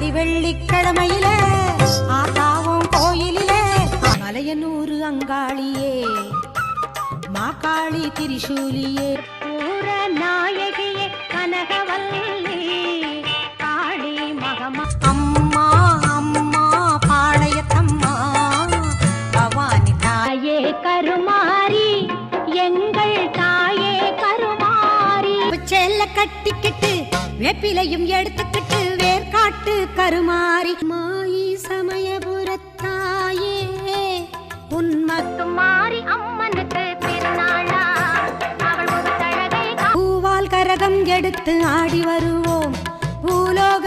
ஆடி வெள்ளிக்கிழமையில ஆத்தாவும் கோயிலிலே மலையனூர் அங்காளியே மாகாளி திரிசூலியே பூர நாயகியே கனகவல்லி காளி மகமா அம்மா அம்மா பாளையத்தம்மா பவானி தாயே கருமாரி எங்கள் தாயே கருமாரி செல்ல கட்டிக்கிட்டு வேப்பிலையும் எடுத்துக்கிட்டு வேர்காட்டு கருமாரி மாயி சமயபுரத்தாயே உன்மத்து மாறி அம்மனுக்கு திருநாளா அவள் முத்தழகை பூவால் கரகம் எடுத்து ஆடி வருவோம் பூலோக